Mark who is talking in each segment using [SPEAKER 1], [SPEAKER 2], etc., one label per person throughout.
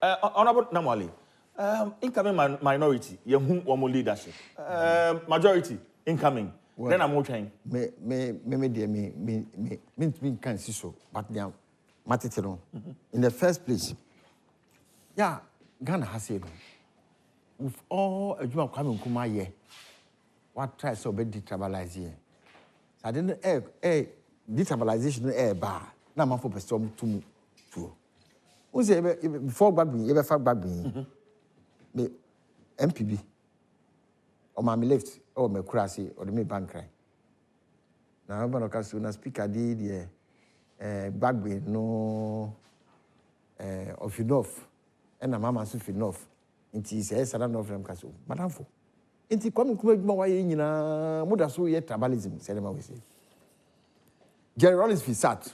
[SPEAKER 1] Honorable Namwali, incoming minority, you who leadership. Majority incoming. Well, then I'm watching.
[SPEAKER 2] Me can't see so, but now, Matitero. In the first place, yeah, Ghana has said, with all a job coming to my year, what tries to be detribalized here. So I didn't detribalization air bar, now my for person to. Who's before Baby, ever fact Baby? Me MPB. Or my left, or my crassy, or the me bank cry. Now, I'm going to speak. I did Baby, no, of enough, and a mamma so enough. It is a salon of them castle. Madame for. It is coming to my way in a mother so yet tribalism, said we say. Jerry Rollins Fisat,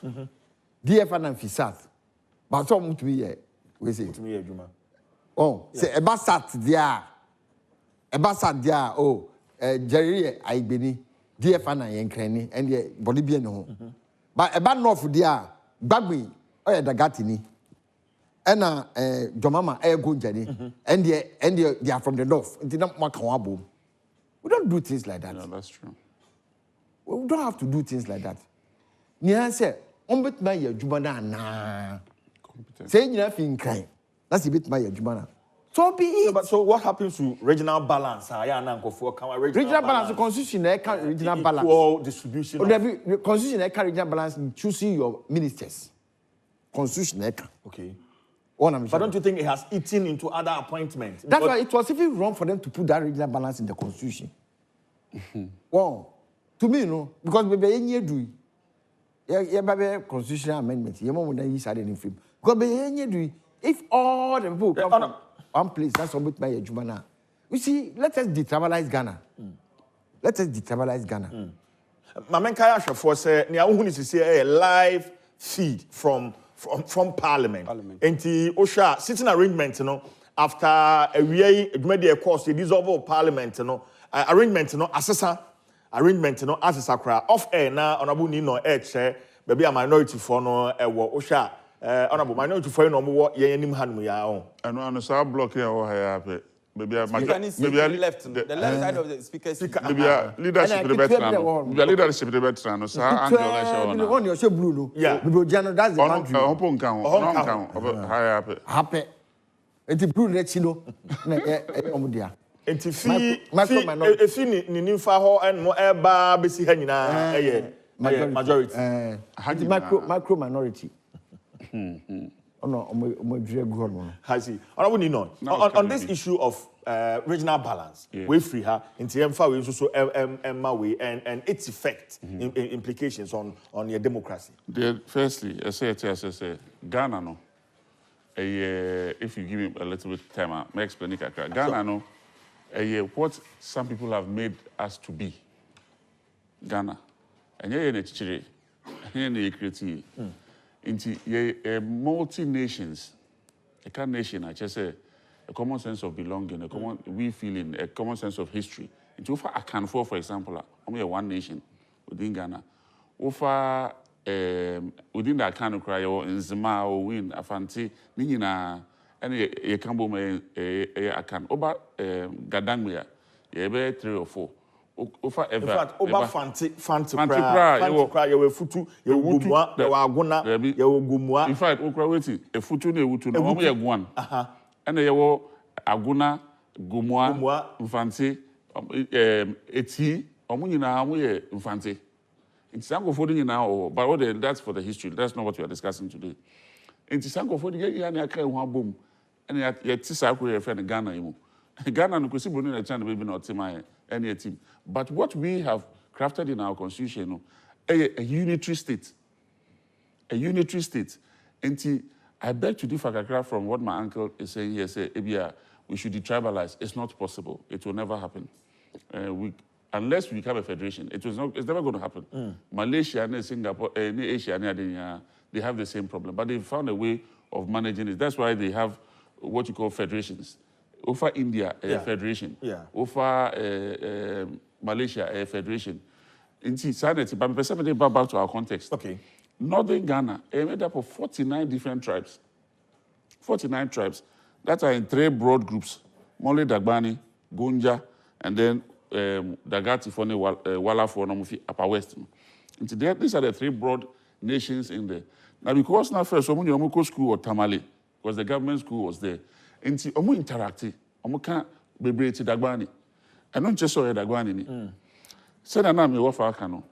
[SPEAKER 2] DFN and Fisat. But some to me, we say to me, Juma. Oh, say a bassat there. A bassat there, oh, Jerry, I beni, DFN and Cranny, and the Bolivian. But a bad north there, Bagby, or the Gatini, and Jomama, air good Jenny, and they are from the north, and did not mark our boom. We don't do things like that.
[SPEAKER 3] No, that's true.
[SPEAKER 2] We don't have to do things like that. Nia said, but my Jumana, nah. Saying nothing kind. That's a bit my Jumana. So be it.
[SPEAKER 1] No, but so what happens to regional balance?
[SPEAKER 2] Regional balance, the constitution, regional balance.
[SPEAKER 1] Equal distribution.
[SPEAKER 2] The constitution, regional balance in choosing your ministers. Constitution,
[SPEAKER 1] okay.
[SPEAKER 2] But
[SPEAKER 1] don't you think it has eaten into other appointments?
[SPEAKER 2] That's why it was even wrong for them to put that regional balance in the constitution. Well, to me, no, because baby, any do. Yeah, baby, constitutional amendment. You want to use any film. Because baby, do. If all the people come from one place, that's what my Jumana. You see, let us detribalize Ghana. Let us detribalize Ghana.
[SPEAKER 1] Mamen Kaya Shafo say, "Nia who needs to see a live feed from Parliament. And the OSHA sitting arrangement, you know, after a year, a course, the dissolve of Parliament, you know, arrangement, you know, assessor arrangement, you know, assessor cry off air now, honorable Nino chair, maybe a minority for no OSHA, honorable minority for no more, ye nim hand me out.
[SPEAKER 3] And so block here or here. Maybe I
[SPEAKER 4] left the left side of the speaker.
[SPEAKER 3] Maybe leadership the better. Maybe leadership the better. No, sir.
[SPEAKER 2] On your blue. Yeah. That's the country.
[SPEAKER 3] Open count.
[SPEAKER 2] Happy. It's blue retino. Omudia.
[SPEAKER 1] Enti fi ni nimfa ho eno eba besi ha nyina majority.
[SPEAKER 2] Micro minority. On
[SPEAKER 1] this issue of regional balance, we free her in TMFA, we also and its effect, implications on your democracy.
[SPEAKER 3] Firstly, I say, Ghana, no. If you give me a little bit of time, I may explain it. Ghana, no. What some people have made us to be. Ghana. And you're creative. Into multi-nations, a kind nation, I just say, a common sense of belonging, a common feeling, a common sense of history. Into I can for example, only one nation within Ghana. Over within that kind of cry or in Zima or win a fancy, Nina, and a cambo may a can over Gadangmia, be 3 or 4.
[SPEAKER 1] In fact, over fancy cry, you will futu, you will gumwa, you will aguna, you will gumwa.
[SPEAKER 3] In fact, okraweti, a futu ne wutu, no one year one. And they were aguna, gumwa, fancy, eti, omunina, we fancy. It's Sanko for the now, but that's for the history. That's not what we are discussing today. It's Sanko for the year, boom, and yet Tisako, a friend in Ghana. Ghana, no, because we're not trying to not any team. But what we have crafted in our constitution, a unitary state. A unitary state. And I beg to differ from what my uncle is saying here, say, we should detribalize. It's not possible. It will never happen. Unless we become a federation, it's never going to happen. Malaysia and Singapore, Asia, they have the same problem. But they found a way of managing it. That's why they have what you call federations. Over India, a federation. Over Malaysia, a federation. In sanity, but back to our context.
[SPEAKER 1] Okay.
[SPEAKER 3] Northern Ghana, made up of 49 different tribes. 49 tribes. that are in 3 broad groups: Mole Dagbani, Gonja, and then Dagati Fone Wala for Nomufi Upper West. These are the 3 broad nations in there. Now, because now first, Omu Yomoko school or Tamale, because the government school was there. And Omu interactive, Omu can't be to Dagbani. I don't just saw Dagbani. Said that I'm a wafa kano.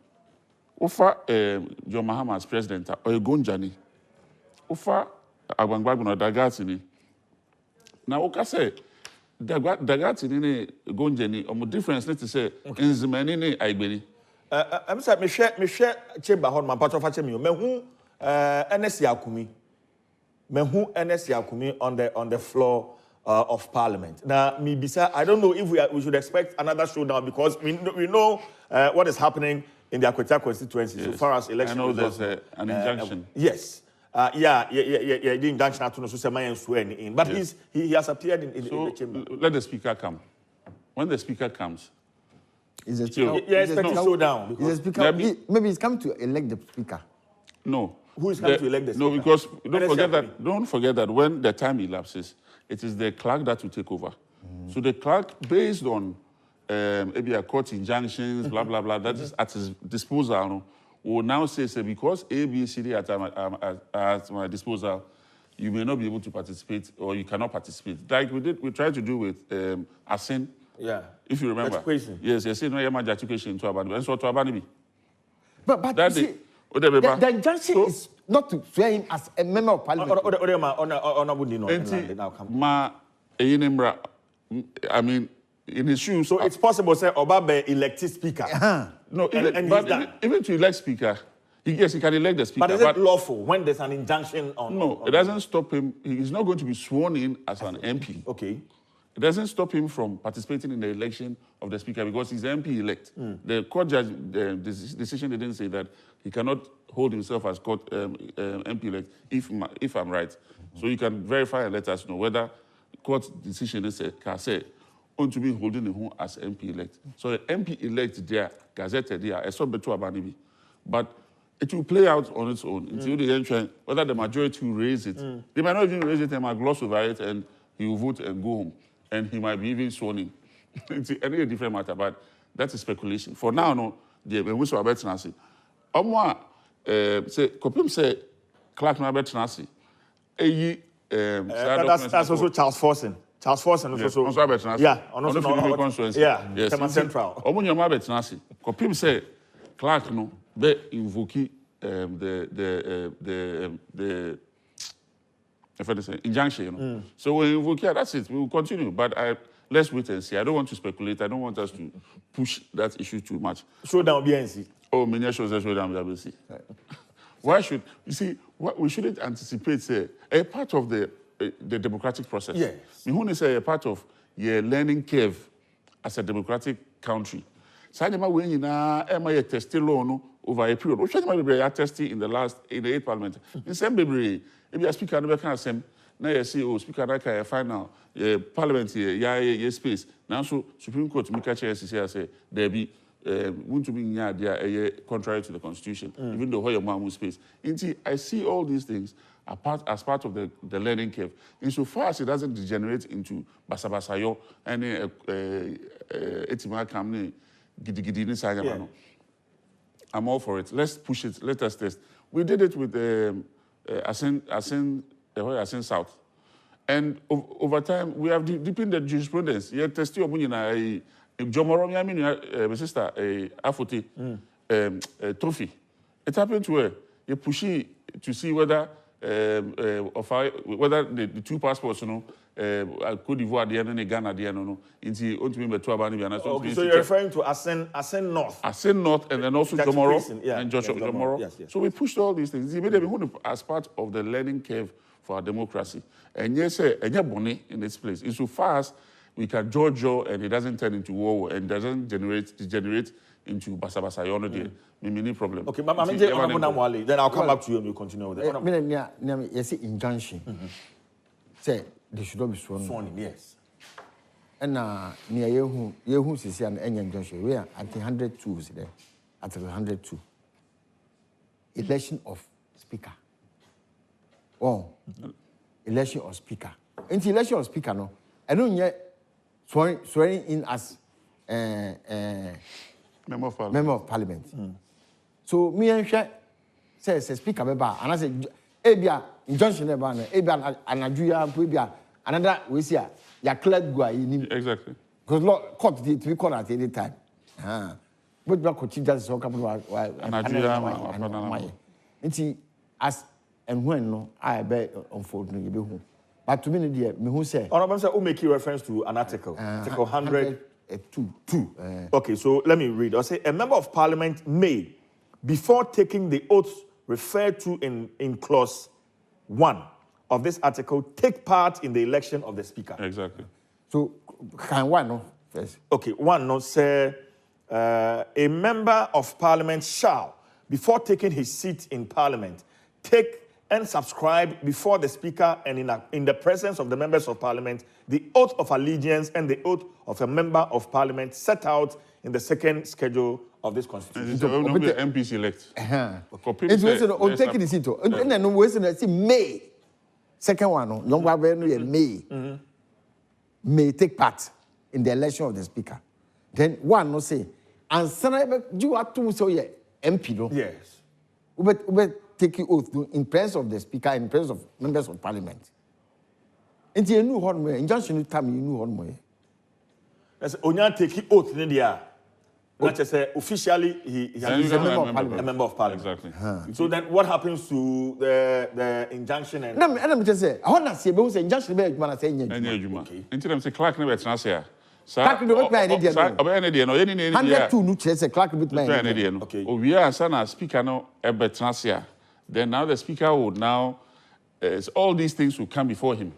[SPEAKER 3] Ofa John Mahama as president, or a Gonjani. Ofa Agbangbaguna Dagati ni. Now, okay, say Dagati ni Gonjani, or more difference, let's say, in Zimani ni Aibeni.
[SPEAKER 1] I'm sorry, me share chamber hon my part of me who NSC Akumi. Me who NSC Akumi on the floor of Parliament. Now, me bisa, I don't know if we should expect another showdown because we know what is happening in the Akweta constituency so far as election.
[SPEAKER 3] I know there's an injunction.
[SPEAKER 1] Yes. The injunction to no swearing in, but he has appeared in the chamber.
[SPEAKER 3] Let the speaker come. When the speaker comes,
[SPEAKER 2] is the speaker?
[SPEAKER 1] Expecting showdown.
[SPEAKER 2] Is the speaker? Maybe he's come to elect the speaker.
[SPEAKER 3] No.
[SPEAKER 1] Who is coming to elect the speaker?
[SPEAKER 3] No, because don't forget that when the time elapses, it is the clerk that will take over. So the clerk, based on maybe a court injunctions, blah blah blah, that is at his disposal, will now say because A, B, C, D at my disposal, you may not be able to participate or you cannot participate. Like we tried to do with Asin.
[SPEAKER 1] Yeah.
[SPEAKER 3] If you remember.
[SPEAKER 1] Education.
[SPEAKER 3] Yes, no yama education to Abani. And so to Abani.
[SPEAKER 2] But that see, the injunction is not to swear him as a member of Parliament.
[SPEAKER 3] I mean, in his shoes.
[SPEAKER 1] So it's possible, say, Obabe elected speaker.
[SPEAKER 3] No, even to elect speaker, yes, he can elect the speaker.
[SPEAKER 1] But is it lawful when there's an injunction on?
[SPEAKER 3] No, it doesn't stop him. He's not going to be sworn in as an MP.
[SPEAKER 1] Okay.
[SPEAKER 3] It doesn't stop him from participating in the election of the speaker because he's the MP elect. The court judge decision didn't say that he cannot hold himself as court MP elect if I'm right. So you can verify and let us know whether court decision is can say on to be holding him as MP elect. So the MP elect there, gazette there, a sub to Abanibi. But it will play out on its own until the end, whether the majority will raise it. They might not even raise it and might gloss over it and he will vote and go home. And he might be even sworn in. It's a different matter, but that's a speculation. For now, no, the Winsor Abet Nancy. Omwa say Kopim say Clark Abet Nancy.
[SPEAKER 1] That's also Charles Forson. Charles Forson
[SPEAKER 3] yes,
[SPEAKER 1] also.
[SPEAKER 3] Abet Nancy.
[SPEAKER 1] Yeah,
[SPEAKER 3] on the constituency.
[SPEAKER 1] Yeah,
[SPEAKER 3] yes.
[SPEAKER 1] Tema Central.
[SPEAKER 3] Omunya Abet Nancy. Kopim say Clark no be invoke the injunction, you know. So when we invoke, that's it. We will continue. But let's wait and see. I don't want to speculate. I don't want us to push that issue too much.
[SPEAKER 1] Showdown BNC.
[SPEAKER 3] Oh, many shows that showdown BNC. Why should you see? We shouldn't anticipate a part of the democratic process.
[SPEAKER 1] Yes.
[SPEAKER 3] We want to say a part of your learning curve as a democratic country. So when you na a test alone over a period. Which I tested in the 8th Parliament. In same baby. If you speaker, never can say, now you see, oh, speaker, I can final Parliament here, space. Now, so Supreme Court, make a chair, say, there be, want to be near there, contrary to the Constitution, even though your mom space. Indeed, I see all these things as part of the learning curve. Insofar as it doesn't degenerate into basabasayo, and etima kamne gidi ni I'm all for it. Let's push it. Let us test. We did it with Asin South. And over time, we have deepened the jurisprudence. You test your money na Jomoro, I mean, my sister, Afoti, trophy. It happened to her. You push it to see whether the 2 passports, you know, Cote d'Ivoire, the end, and Ghana, the end, into ultimately
[SPEAKER 1] okay, so you're referring to Asin North.
[SPEAKER 3] Asin North, and then also Jomoro and Joshua Jomoro.
[SPEAKER 1] Yes.
[SPEAKER 3] So we pushed all these things. As part of the learning curve for our democracy. And yes, and you're bonny in this place. It's so fast we can judge and it doesn't turn into war and doesn't degenerate into basa mini problem.
[SPEAKER 1] Okay, then I'll come back to you and we'll continue with that.
[SPEAKER 2] Yes, injunction. Say they should not be sworn in.
[SPEAKER 1] Yes.
[SPEAKER 2] And near Yehu Sisi and any injunction, we are at 102 there. At 102. Election of speaker. Oh, election of speaker. in the election of speaker, no, I don't yet swearing in as
[SPEAKER 3] Member of
[SPEAKER 2] Parliament. So me and she says speaker beba, and I say, Ebia injunction about Ebia and Nigeria, another we see ya cleared go
[SPEAKER 3] exactly.
[SPEAKER 2] Because court to be called at any time. But back could just so couple of as and when no, I bet unfortunately. But to me, dear, me who say,
[SPEAKER 1] Honorable Sir, who make you reference to an article, article 102. Okay, so let me read. I'll say a member of parliament may, before taking the oath referred to in clause 1 of this article, take part in the election of the speaker.
[SPEAKER 3] Exactly.
[SPEAKER 2] So can one no first?
[SPEAKER 1] Okay, one no say a member of parliament shall, before taking his seat in parliament, take and subscribe before the speaker and in the presence of the members of parliament the oath of allegiance and the oath of a member of parliament set out in the second schedule of this constitution.
[SPEAKER 3] It's the MPs elect.
[SPEAKER 2] It's also taking the seat. And then we say may. Second one, no, young may take part in the election of the speaker. Then one no say, and son you are to so yeah MP no.
[SPEAKER 1] Yes.
[SPEAKER 2] We take oath in presence of the speaker and in presence of members of parliament. And you knew how much injunction time you knew how much.
[SPEAKER 1] That's only take oath in the not just say officially he's a member of parliament.
[SPEAKER 3] Exactly.
[SPEAKER 1] So then what happens to the injunction and
[SPEAKER 2] I'm just say I want to say because injunction be man say
[SPEAKER 3] nyejuma. Until them say Clark never trans here.
[SPEAKER 2] Clark no be any dia no.
[SPEAKER 3] Obey no any
[SPEAKER 2] 102 no say Clark bit man.
[SPEAKER 3] Okay. We are sana speaker no e be trans here. Then now the speaker would now, all these things will come before him.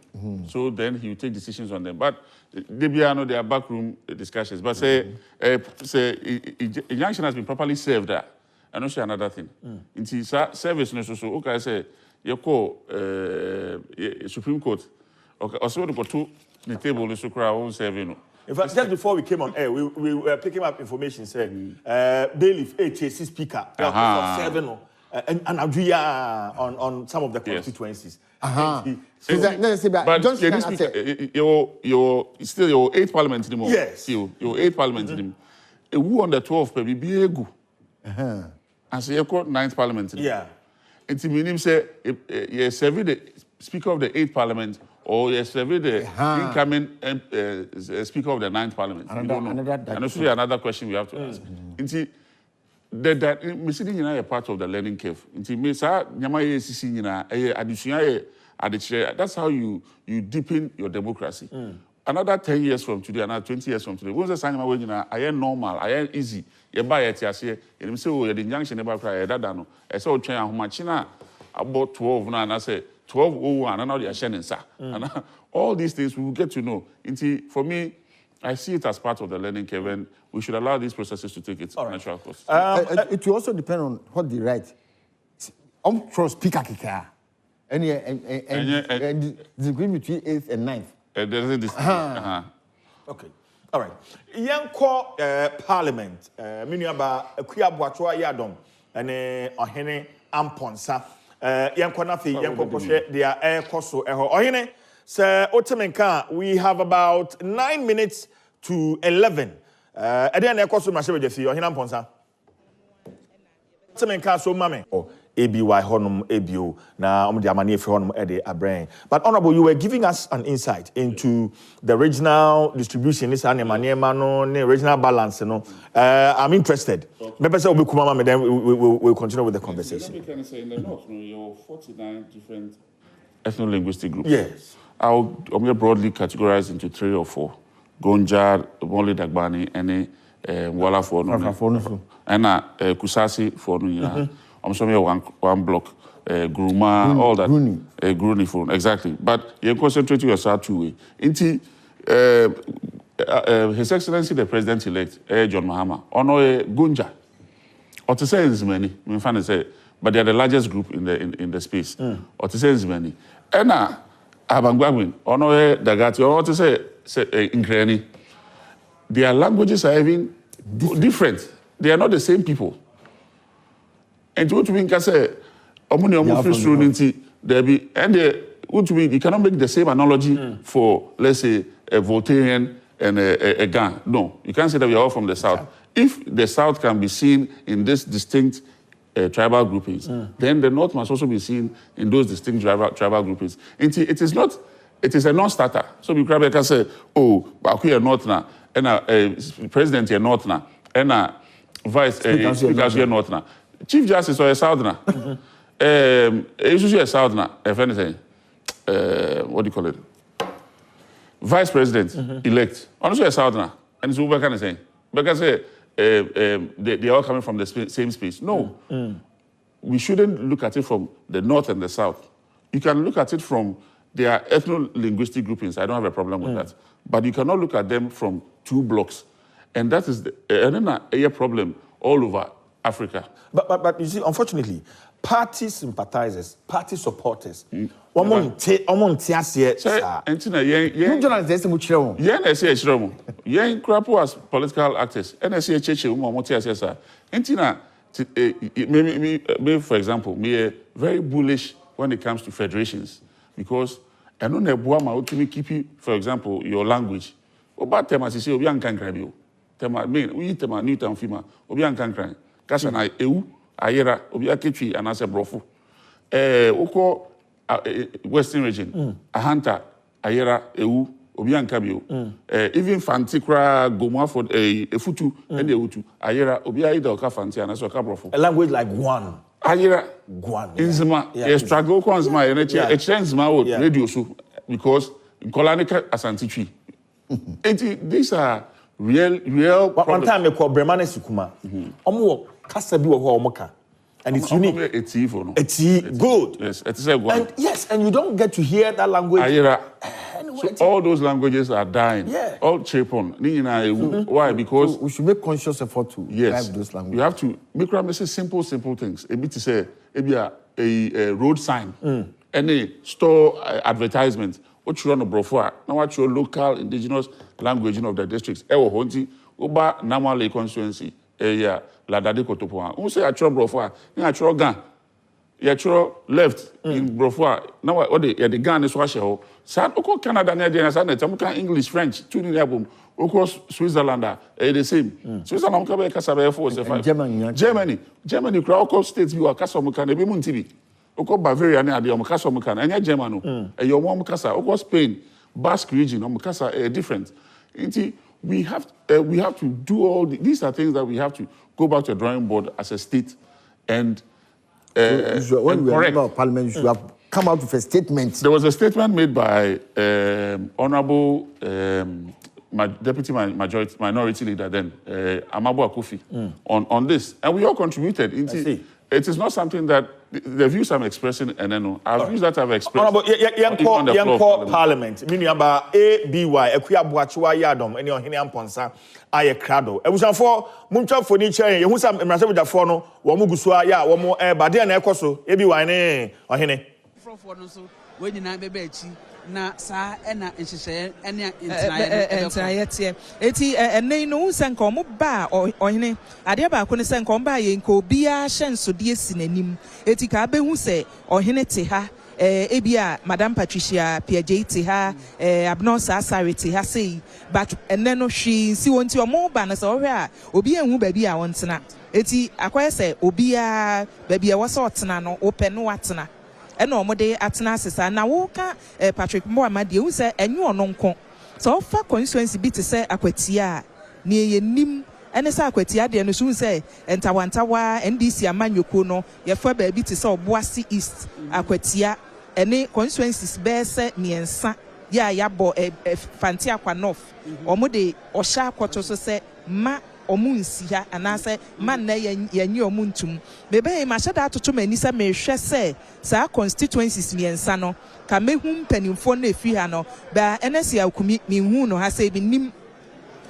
[SPEAKER 3] So then he will take decisions on them. But there are backroom discussions. But say injunction has been properly served there. And also another thing. In service, so okay, I say you call Supreme Court. Okay, also go to the table so crowd serving.
[SPEAKER 1] In fact, just before we came on air, we were picking up information saying bailiff HAC speaker for 7. And on some of the constituencies.
[SPEAKER 3] So but you're still your 8th parliament anymore.
[SPEAKER 1] Yes.
[SPEAKER 3] Your 8th parliament anymore. Who on the 12th baby be a go. And so you call 9th parliament.
[SPEAKER 1] Yeah.
[SPEAKER 3] It means say you serve the speaker of the 8th parliament or you serve the incoming speaker of the 9th parliament. And also another question we have to ask. That missing a part of the learning curve. That's how you deepen your democracy. Another 10 years from today, another 20 years from today, once the sign I am normal, I am easy. You buy it, you say, and say, oh, the injunction about cry, that dano. I saw train how much about 12 now, and I say 12:01, and now they are shining, sir. And all these things we will get to know. For me, I see it as part of the learning curve, and we should allow these processes to take its natural course.
[SPEAKER 2] It will also depend on what they write. Trust speaker kika. And degree between 8th and 9th.
[SPEAKER 3] There is this.
[SPEAKER 1] Okay. All right. Yanko Parliament. Miniaba Kuya Boatua Yadom and Ohene Amponsa. Yanko Nafi, Yanko Koshe, they are air coso. Ohene. Sir Otemenka, we have about 9 minutes to 11. Then I cost my service or Hinam Ponsa. Otemenka, so mame. Oh, ABY Honum, ABO. Now, the Amani for Honum Eddie Abrain. But Honorable, you were giving us an insight into the regional distribution, this the regional balance. I'm interested. Maybe say then we'll continue with the conversation.
[SPEAKER 3] Let me say in the north, you're 49 different ethno-linguistic groups.
[SPEAKER 1] Yes.
[SPEAKER 3] I'll broadly categorized into 3 or 4. Gonja, Moli Dagbani, and Wala for no. And Kusasi for no. I'm sorry, one block. Gruma, all that. Gruni for exactly. But you concentrate yourself 2 ways. Into His Excellency the President-elect, John Mahama, Ono Gonja. Or to say is many, but they are the largest group in the space. Or to say is many. And Abangwagwin, Ono Dagati, or to say in Granny, their languages are even different. They are not the same people. And to what we can say, Omuni Omufi Strunity, there be, and you cannot make the same analogy for, let's say, a Voltairean and a Gan. No, you can't say that we are all from the South. If the South can be seen in this distinct tribal groupings, then the North must also be seen in those distinct tribal groupings. It is a non-starter. So we can say, oh, but we are North now, and president here North now, and vice speaker here North now. Chief Justice or a Southerner. It's usually a Southerner, if anything. What do you call it? Vice President elect. Honestly, a Southerner. And it's what can I say? Because they are all coming from the same space. No. We shouldn't look at it from the North and the South. You can look at it from their ethno-linguistic groupings. I don't have a problem with that. But you cannot look at them from two blocks. And that is a problem all over Africa.
[SPEAKER 1] But you see, unfortunately, party sympathizers, party supporters,
[SPEAKER 3] as political actors, me, for example, me very bullish when it comes to federations, because I know that keep you, for example, your language. About tema si obi ankan krabio. Tema me we tema new town fima obi ankan kran. Kasa na ewu ayera obi aketwi anase brofo. Oko Western region ahanta ayera ewu obi ankabio. Even fantikra gomwa for efutu and ewutu ayera obi aida oka fanti anase oka brofo.
[SPEAKER 1] A language like Guan.
[SPEAKER 3] Ayera
[SPEAKER 1] Guan.
[SPEAKER 3] Inzima struggle ko nzima e chenzima wo radio so because kolanika asantitwi. These are real problems.
[SPEAKER 1] One time I called Bremane Sukuma. Kasabi wa Omoka. And it's unique. It's good.
[SPEAKER 3] Yes, it's a good.
[SPEAKER 1] And yes, and you don't get to hear that language.
[SPEAKER 3] So all those languages are dying.
[SPEAKER 1] Yeah.
[SPEAKER 3] All chapon. Why? Because
[SPEAKER 2] we should make conscious effort to drive those languages.
[SPEAKER 3] You have to make simple things. A bit to say, maybe a road sign, any store advertisement. What you run a brofua, now what your local indigenous language of the districts. Ewo honti, uba namale constituency, ladade kotopoa. Who say achro brofua, ni achro gan. Achro left in brofua. Now what the gan is washe ho. Sad oko Canada na dia sad net. English, French, two ni album. Oko Switzerland, the same. Switzerland kabe kasabe force. Germany kra oko states you are kasomuka ne bi muntibi. Oko Bavaria na ade omkasa omka na enya German no your omkasa oko Spain Basque region omkasa different. We have to do all these are things that we have to go back to the drawing board as a state and
[SPEAKER 2] when we are in parliament you should have come out with a statement.
[SPEAKER 3] There was a statement made by honorable deputy minority leader then Amabo Akufi on this, and we all contributed. It is not something that the views I'm expressing, and then our views that I've expressed.
[SPEAKER 1] Young Parliament, meaning about ABY, Ekuya Buachua Yadom, and your Hinian Ponsa, Aye Crado. I was for Muncha Furniture, you who some Embrace with the Fono, Wamugusua, ya, one more air, but then Ecoso, ABY, or Hine.
[SPEAKER 5] When you not be na sa ena nhyehyɛ ene ntaye eti ene no nsanka omo ba ohene ade ba ko ne sanka omo ba ye nka obia hyensode si nanim eti ka be hu sɛ ohene te ha ebia Madam Patricia PJ te ha Abno Sasare te ha sei but ene no hwi si wonti omo ba na sɛ ohwe a obi ehu ba bi a wontena eti akwaye sɛ obia ba bi a wo sɛ otena no ope no watena eno omode atena asesa na wo ka Patrick Mohammed ye hu se enyu ono nko so fa constituency bi te se akwatia ne ye nim ene se akwatia de no so hu se entawantawa NDC amanyoko no ye fa ba bi te se Obuasi East akwatia ene constituencies be se miensa ya bo fanti akwa north omode ohya akoto so se ma omunsi ha anase man na yanyi omuntum bebe ma hyeda atoto mani se mehwe se sa constituencies miensa no ka mehu mpanimfo na efi ha no ba NSC akumi mihu no ha se bi nim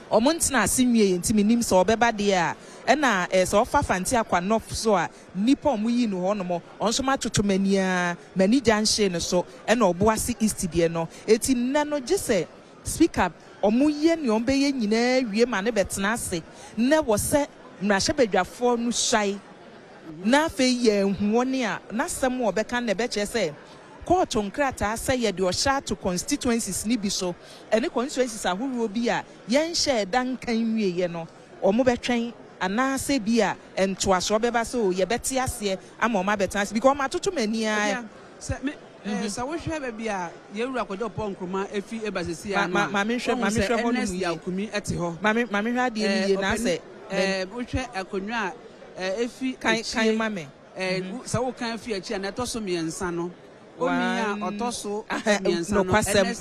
[SPEAKER 5] omuntina asenwie yenti minim se obeba de a na se ofa fanti akwa north so a nipa omuyi no ho no mo onso ma atoto mani a mani janhye no so na Obuasi East de no eti nna no gise speaker omuye ni ombeye nyina wie ma ne betena ase na wo se mrahye badwafo no hyai na fe ye huone a na sem wo beka na be che se court nkrata say ye de ohya to constituencies ni bi so ene constituencies ahoro bi a yen share dan kan wiye no omo betwen anase bi a entoaso beba so ye beti ase ama o ma betan because ma toto mani a
[SPEAKER 6] so we hwe ba bia ye wura kodo pon kroma efi ebasisi ya
[SPEAKER 5] ma me hwe ho no
[SPEAKER 6] ya akumi ete ho
[SPEAKER 5] ma me hwe ade ni ye na se
[SPEAKER 6] we hwe akonwa efi
[SPEAKER 5] kan ma me
[SPEAKER 6] so wo kan fi achi na to so miensa no Omia otoso
[SPEAKER 5] no kwasem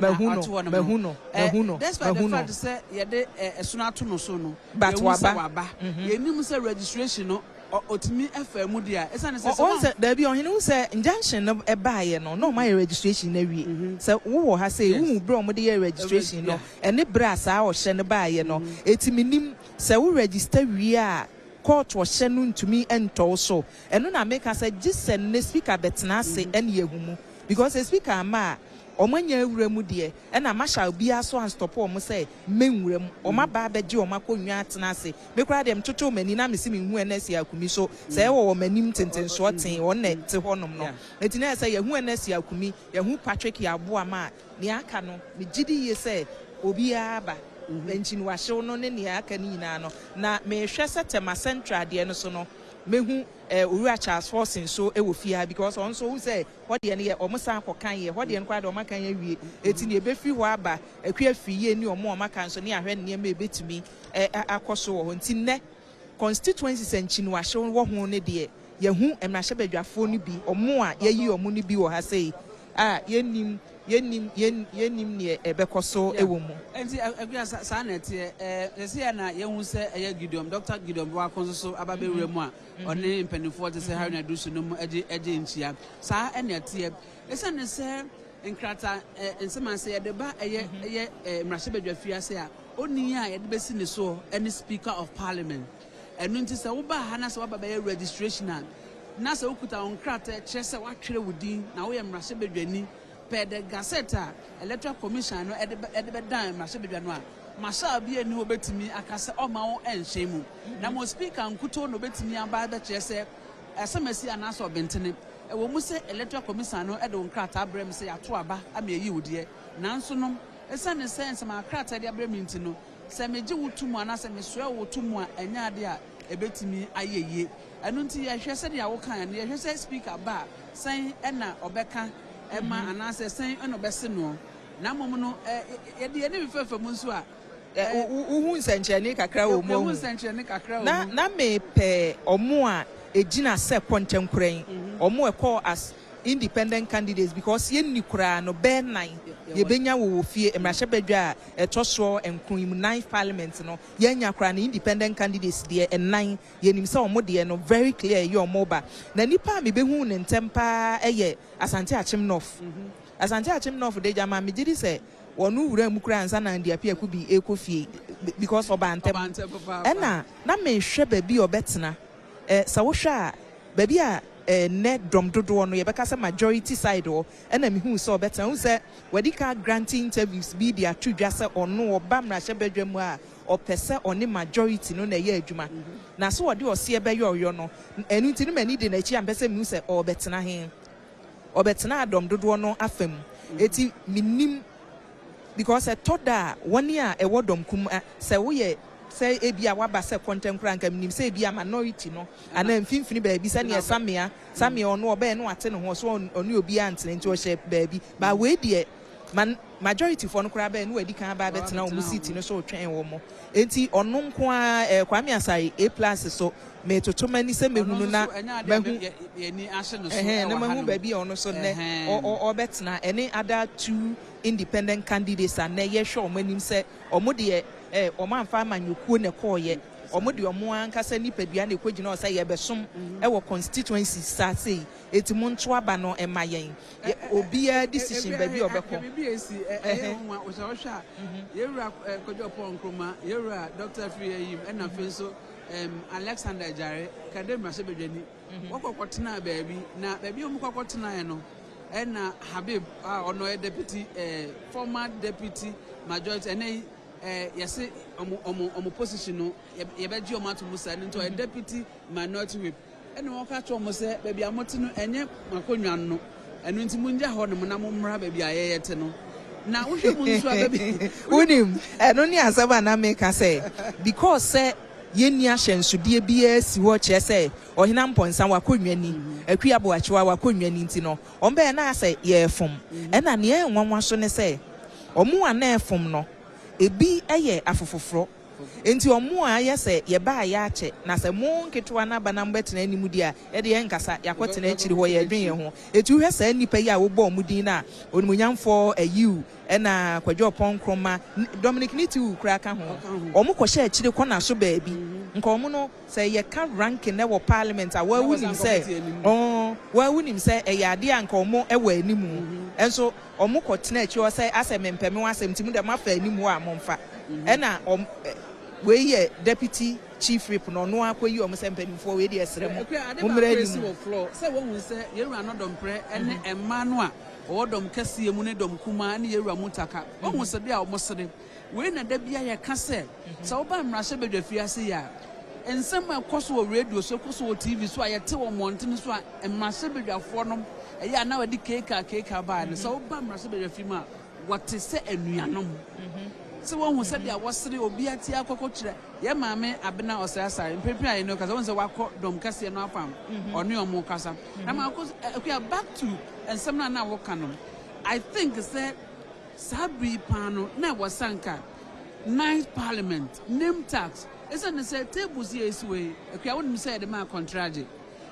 [SPEAKER 5] mahuno
[SPEAKER 6] despite the fact say ye de esuna to no so no
[SPEAKER 5] but waba
[SPEAKER 6] ye nim say registration no otimi efa mu dia esane say
[SPEAKER 5] on say there be ohene say injunction no e baaye no my registration na wie say wo ha say wo bro mo de registration no ene bra sa o hye ne baaye no etimi nim say wo register wie a court was shenun to me and also and no na make us say just ne speaker betena say ene yehumu because the speaker ma omanya awura mu de e na marshal bia so and stop o mo say menwura mu o ma ba beje o makonwa atena ase me kura dem toto mani na me si me hu enesi akumi so say wo manim tenten so ten o na te honom no eti na say yehu enesi akumi yehu Patrick Yaboa ma ni aka no me gidi ye say obi aba benchi no ahyew no ne ne aka ni nyina no na me hwɛ sɛ tema central de no so no mehu owura Charles Forson so e wo fia because on so who say what de ne ye omusan kokan ye what de no kwa de omakan ye wie eti ne ebefi hɔ aba akua fiye ni omo omakan so ne ahwɛ ne ma ebetumi akoso wɔ nti ne constituencies enchi no ahyew wɔ ho ne de ye hu emrahye badwafo no bi omo a ye yi omo no bi wɔ ha sei yenim ne ebekoso ewomu
[SPEAKER 6] enti agua sa na tie ese na ye hu se eye Gideon Dr. Gideon wa konso ababe wuremu a one mpanifo te se Haruna Dusu no mu eje nchia sa na tie ese ne se nkrata nsema se ye de ba eye mrahye badwafia se a oni a ye de besi ne so any speaker of parliament enu nti se wo ba ha na se wa baba ye registration na se ukuta nkrata kire se wa twere wudin na wo ye mrahye badwani per the Gazette Electoral Commission no edebe dan ma se bedwa no a masha bia ni obetimi akase oma wo enhyemu na mo speaker nkuto no obetimi aba da kire se SMS anaso obentene wo mu se Electoral Commission no edo nkrata abrem se yato aba ama yi wudie nanso no esane sense ma krata de abrem nti no se meje wutumu anase mesoa wutumu a enya ade a ebetimi ayeye enu nti ye hwese de awo kan ne ye hwese speaker ba sen ena obeka Emma anase sen eno bese no na mom no ye de ne fefa mu nso a
[SPEAKER 5] uhu nsenchene kakra wo mu na me pe omo a ejina se kontenkran omo e call as independent candidates because ye ni kura no be 9 ye benya wo fie emrahye badwa a etoso enkun 9 parliament no ye nya kura na independent candidates de 9 ye nim se omo de no very clear ye omo ba na nipa me behu ne ntempa eye Asante Achim North Asante Achim North de jama me gidi se wonu wura mu kura ansa na ndia pia ku bi ekofie because oba ntem na me hwe ba bi obetena sa wo hwe a ba bi a ne drum dodo no ye beka say majority side o na me hu so better hu say wedi ka granting interviews bi dia twudwa say ono oba mrahye badwa mu a opese oni majority no na ye adwuma na so wodi ose be yoyo no enu nti no mani de na chi ambese me hu say obetena he obetena Adom dodo no afam eti minim because toda one year e wodom kum say wo ye say ebia waba say content kranka minim say ebia minority no ana mfimfini baabi say ne samia ono oba no ate ne ho so oni obi antene nti o hye baabi ba we de man majority for no kra ba no adi kan ba betena o city no so twen wo mo enti ono nko a Kwame Asare A+ so me toto mani se mehunu na mehu
[SPEAKER 6] ni ahye no so
[SPEAKER 5] na mehu baabi ono so ne o betena any other 2 independent candidates and ye hwe o manim se o mo de o man fa manyokuo ne koye o mo de o mo ankasa nipadua ne kwagina o say ye besom e wo constituency say etimu nto aba no e mayen obia decision baabi obekọ
[SPEAKER 6] bbc nwa o so hwa yewura kojo pon kroma yewura Dr. Free and na fenso Alexander Jare kadem mrahye badwani wokokotena baabi na baabi o mo kokotena no na Habib ono deputy former deputy majority and yes omo position no ye beji omo atu musa nto deputy minority whip ene won ka cho mo se baabi amoti no enye makonwa no enu nti munja ho no na mommra ba bia yeyete no na wohwe mu nso ababi
[SPEAKER 5] unim eno ni asaba na make say because say yeni ahyensude bia si ho kye say ohina mponsan wakonwani akua bo akyewa wakonwani nti no ombe na say ye fom ena ne enwanwa so ne say omo ana efom no ebi eye afofoforo enti omo a yese ye ba ya ache na se mo nketewa na ba na mbetena animu dia ye de nkasa yakotena akiri ho ye dwen ye ho etu hwe sa nipa yi a wo bo omudin na onumunyamfo ayiu ena kwadwo ponkroma Dominic niti ukura ka ho omo kwhye akiri kona so baabi nka omo no se ye ka ranking na wo parliament a wa wunim se e yade anka omo e wa animu enso omo kwotena akiri o se asem wasem timu de mafa animu a momfa ena we ye deputy chief whip no akoyi o msempanimfo we de esrem umre ni
[SPEAKER 6] floor say won say yewura no dompre ene emma no a odom kase mu ne dom kuma ne yewura mutaka won say dia o mosede we na da bia ye ka say so ba mrahye bedwafia ase ya ensem akoso o radio so koso o tv so ayete wo mountain so a mrahye bedwafo no eya na wadi keka ba ne so ba mrahye bedwafima what say enuanom so one who said there was three obiati akoko kire ye maame abena osasa mpepia ye no kasa won say wakọ dom kase no afam oni omo kasa na ma akọ back to and some na woka no I think say sabri pano na wasanka ninth parliament name tax esa say tables here is way akọ won say the man contract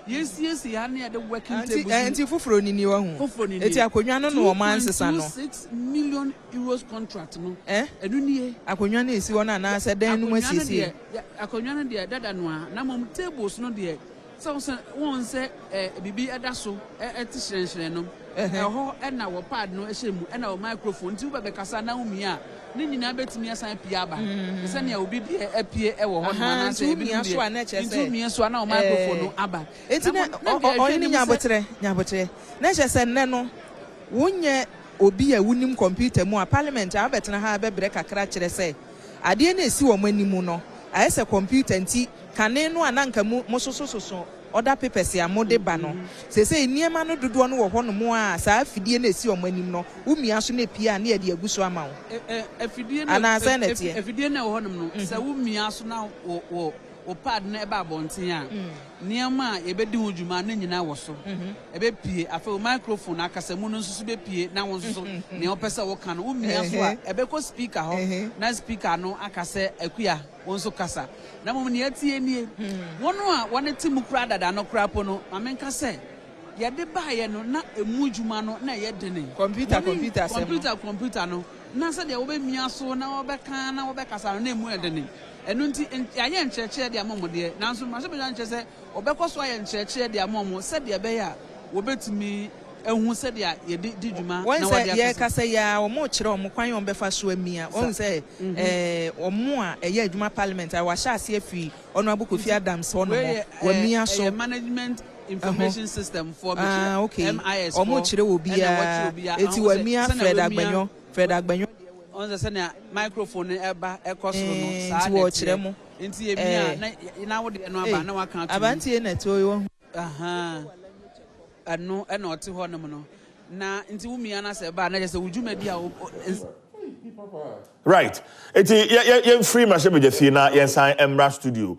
[SPEAKER 6] yes ya na the working table
[SPEAKER 5] anti foforo ni ni wa hu eti akonwa no no o man sesa no
[SPEAKER 6] 6 million euros contract no enu nie
[SPEAKER 5] akonwa na esi wona na se dan no masiesie
[SPEAKER 6] akonwa no de dada no a na mom tables no de so won se bibi eda so eti hyenhyen no ho na wo pad no ehyemu na wo microphone ti wo be kasa na umi a ni nyina betimi asan pia aba se na obi bi apie wo ho na se ebi
[SPEAKER 5] mi so na che se
[SPEAKER 6] mi so na wo microphone no aba
[SPEAKER 5] eti na oni nyabotre na che se nne no wonye obi a wunim computer mu a parliament a betena ha be bre kakra kire se ade na esi wo manimu no ayese computer nti kane no ananka mu sosososo other papers ya mode ba no se niema no dodo no wo ho no mu a saa afidie na esi omanim no umia so na pia na ye de aguso ama wo
[SPEAKER 6] afidie na afidie na wo ho no se umia so na wo pad na eba abonten a niema ye be di hujuma na nyina wo so ebe pie afa microphone akasa mu no nsusu be pie na wo nsusu ne opesa wo ka no umia so a ebe ko speaker ho na speaker no akasa akua wonso kasa na mom ne atie nie wono a wone timu kura dada no kura po no amenka se ye de ba ye no na emu djuma no na ye de ne computer no na se de wo be mia so na wo be kan na wo be kasa no na emu ye de ne enu nti aye ncheche de amom de na so ma se be nche se obekoso aye ncheche de amom se de be ya wo betumi ehun se de ye di djuma
[SPEAKER 5] na wo de ye kasa ya wo mo kire wo kwan wo be fa so amia won se omo a eye adwuma parliament a wa sha ase afi ono abukofi Adams so no wo mia so
[SPEAKER 6] management information system for MIS
[SPEAKER 5] omo kire wo bia eti wa mia Fred Agbanyo
[SPEAKER 6] on say na microphone eba ekosoro no
[SPEAKER 5] saa wo kire mu
[SPEAKER 6] enti e mia na wo de no aba na wa kan to
[SPEAKER 5] abantie na to yo
[SPEAKER 6] ano na ote ho no no na nti wo mia na se ba na je se wujumadi a
[SPEAKER 1] right eti ye free ma se be je fi na ye san emra studio